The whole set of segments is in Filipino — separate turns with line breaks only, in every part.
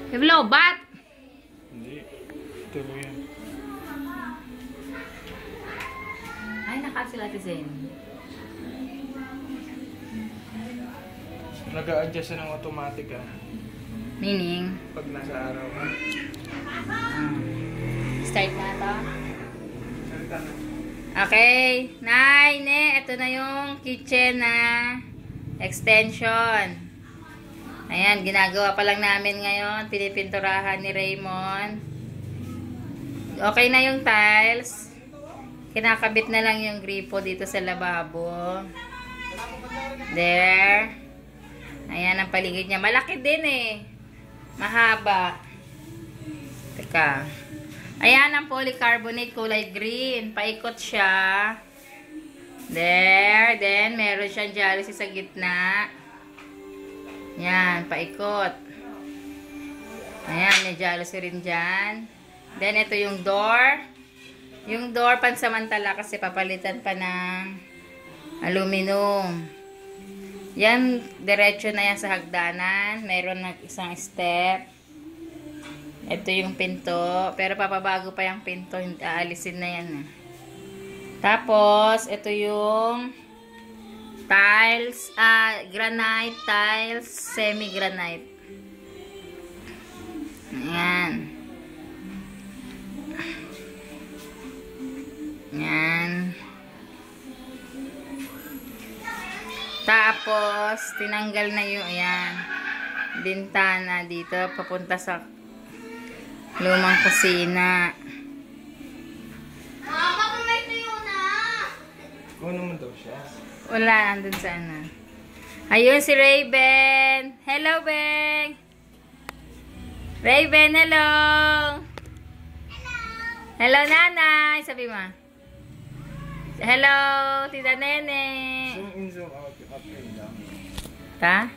Hello, bat?
Hindi. Ito mo yan.
Ay, nakansel natin Zen.
Nag-a-adjust ng automatic ah.
Meaning?
Pag nasa araw ka.
Start na ito.
Salita na.
Okay. Nay, ne, ito na yung kitchen na extension. Ayan, ginagawa pa lang namin ngayon. Pinipinturahan ni Raymond. Okay na yung tiles. Kinakabit na lang yung gripo dito sa lababo. There. Ayan ang paligid niya. Malaki din eh. Mahaba. Teka. Ayan ang polycarbonate kulay green. Paikot siya. There. Then, meron siyang jalousie sa gitna. Yan, paikot. Ayan, may jalousie rin dyan. Then, ito yung door. Yung door, pansamantala kasi papalitan pa ng aluminum. Yan, diretso na yan sa hagdanan. Mayroon na isang step. Ito yung pinto. Pero papabago pa yung pinto. Aalisin na yan. Tapos, ito yung tiles. Granite tiles. Semi-granite. Ayan. Ayan. Tapos, tinanggal na yung, ayan, bintana dito, papunta sa lumang kusina.
Mama, kung may tuyo na!
Kung naman daw siya.
Wala, andun sa ano. Ayun si Raven. Hello, Beng. Raven, hello. Hello, nanay. Sabi mo. Hello, tita Nene.
Zoom in, zoom out, up and down.
Ta?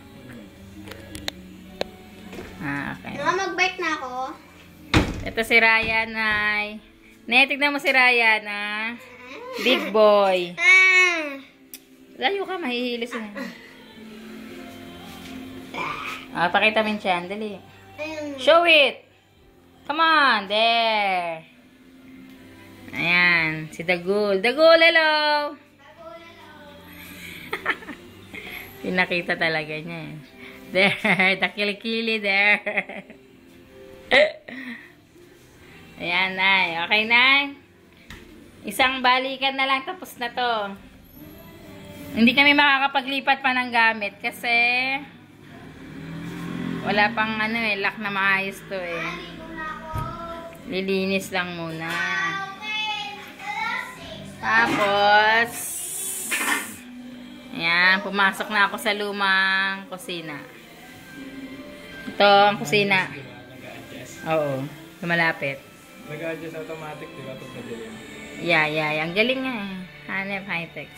Okay.
Mama, mag-bike na ako.
Ito si Ryan, ay. Ne, tignan mo si Ryan, ah. Big boy. Layo ka, mahihilo siya. Pakita mo yung tiyan, dali. Show it! Come on, there. Ayan, si Dagul. Dagul, hello! Pinakita talaga niya. There, takili-kili there. Ayan, Nay. Okay, Nay? Isang balikan na lang, tapos na to. Hindi kami makakapaglipat pa ng gamit kasi wala pang ano eh, lock na maayos to eh. Lilinis lang muna. Tapos, ayan, pumasok na ako sa lumang kusina. Ito ang kusina. Oo, lumalapit.
Nag-a-adjust automatic, diba? Pag madilim.
Yeah. Ang galing nga eh. Hanep High-Tex.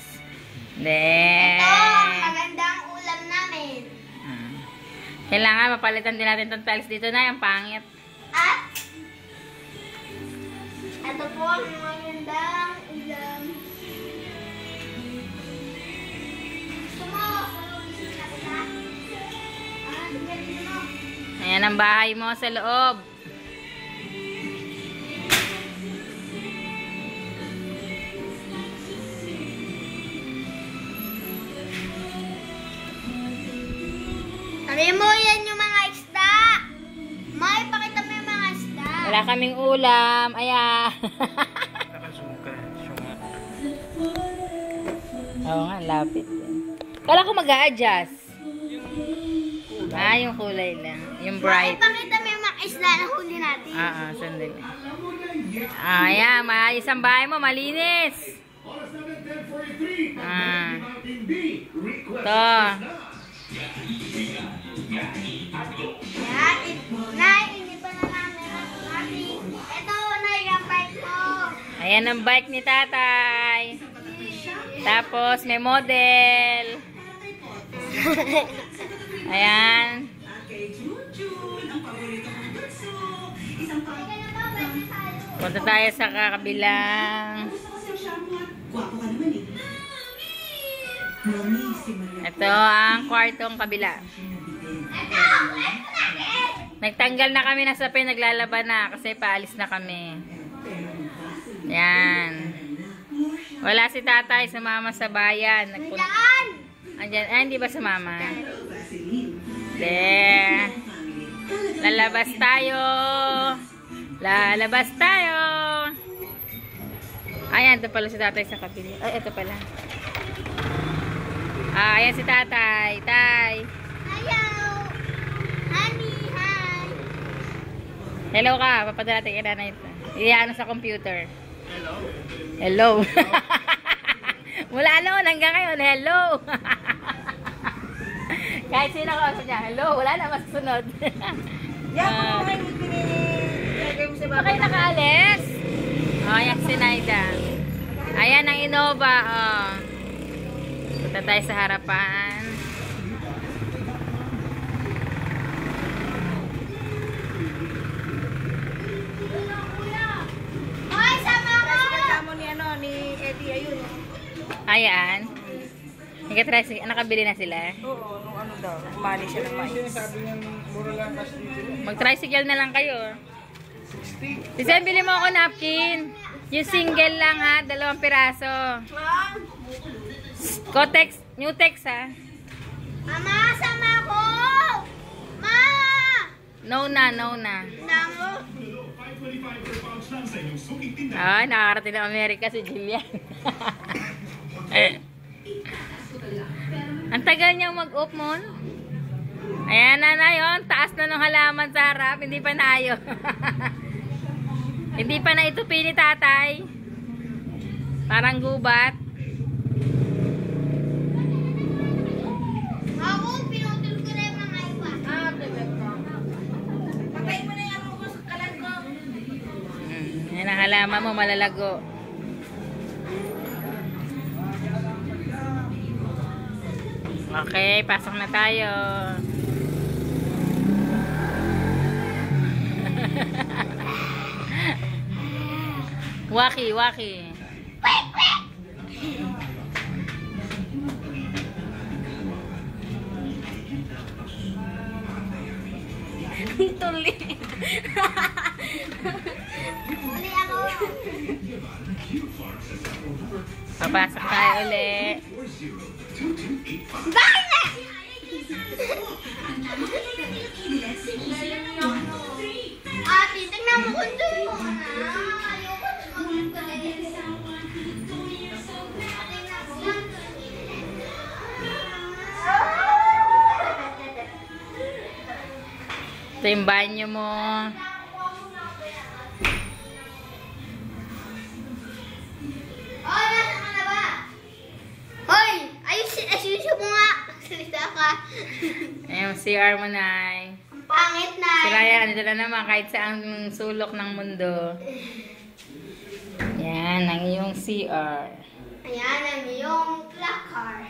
Then,
Ito, magandang ulam namin.
kailangan mapalitan din natin itong tiles dito na. Ang pangit.
At, ito po ang magandang ulam. Gusto mo, salulisin na kita? Tingnan mo.
Ayan ang bahay mo sa loob.
Sabi mo, yan yung mga isda. May, pakita mo yung mga isda.
Wala kaming ulam. Ayan.
Naka-zoom ka. Sungat.
Oo nga, lapit din. Kala ko mag-a-adjust. Yung kulay lang. Yung
May,
bright.
pakita mo yung mga isda na huli natin.
Sandali. Ayan, maayos ang bahay mo. Malinis. Ito.
Yan, Nay, hindi pa na namin natin. Ito, Nay, yung bike mo.
Ayan ang bike ni tatay. Tapos, may model. Ayan. Punta tayo sa kabilang. Ito ang kwartong kabila.
Ito, ito natin.
Nagtanggal na kami ng sapin, naglalaban na kasi paalis na kami. Yan. Wala si tatay, sumama sa bayan.
Nandaan!
Andyan, hindi ba sumama? There. Lalabas tayo. Lalabas tayo. Ayan, ito pala si tatay sa kabili. Ay, ito pala. Ayan si tatay. Tay.
Hello! Honey, hi!
Hello ka, papadala tayo na ito. Iyan sa computer. Hello. Hello. Mula noon hanggang ngayon, hello. Kahit sino ka sa niya, hello, wala na masusunod. Okay, nakaalis. Ayan si Naida. Ayan ang Innova. Punta tayo sa harapan.
Hoy, sama ko!
Ni Eddie, ayun.
Ayan. Nakabili na sila.
Oo, nung ano daw, umali siya ng mais.
Sinasabi niya, mura lang cash dito.
Mag-tricycle na lang kayo. Kasi bili mo ako napkin. Yung single lang ha, 2 piraso. Kotex, new tex ha.
Mama, sama ko! Ma!
No na, no na.
Namo.
Nakakarating ng Amerika si Jillian. Ang tagal niyang mag-off mo. Ayan na yun. Taas na ng halaman sa harap. Hindi pa nayo. Hindi pa na ito pini tatay. Parang gubat.
Ako, pinutol ko na yung mga iba.
Patayin mo na yung ano ko sa kalan ko.
Yan ang halaman mo, malalago. Okay, pasok na tayo. Waki, waki.
Tuli. Uli ako.
Papasok tayo ulit.
Bakit? Ate, tingnan mo kung doon mo na. Ayoko mag-kulit. Tingnan mo yan.
Ito yung banyo mo.
Hoy, nasa ka na ba? Hoy, ayusin mo nga. Salita ka.
Ayun, CR mo na.
Ang pangit na.
Si Ryan, andito na naman kahit saang sulok ng mundo. Yan, ang iyong CR.
Ayan ang iyong placard.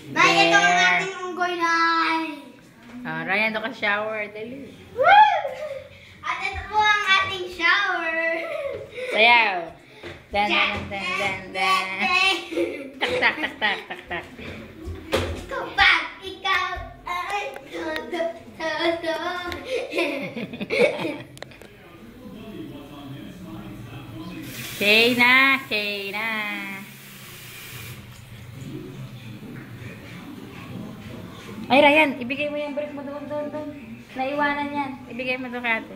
Nay, ito ang ating unggoy, Nay.
Ryan, ito ka shower. Dali.
Woo! At ito po ang ating shower.
Sayaw. Dan, dan, dan, dan, dan. Tak, tak, tak, tak, tak, tak.
Kapag ikaw ay todo.
Okay na, okay na. Ay, Ryan, ibigay mo yung brick mo doon. Naiwanan yan. Ibigay mo doon kay ate.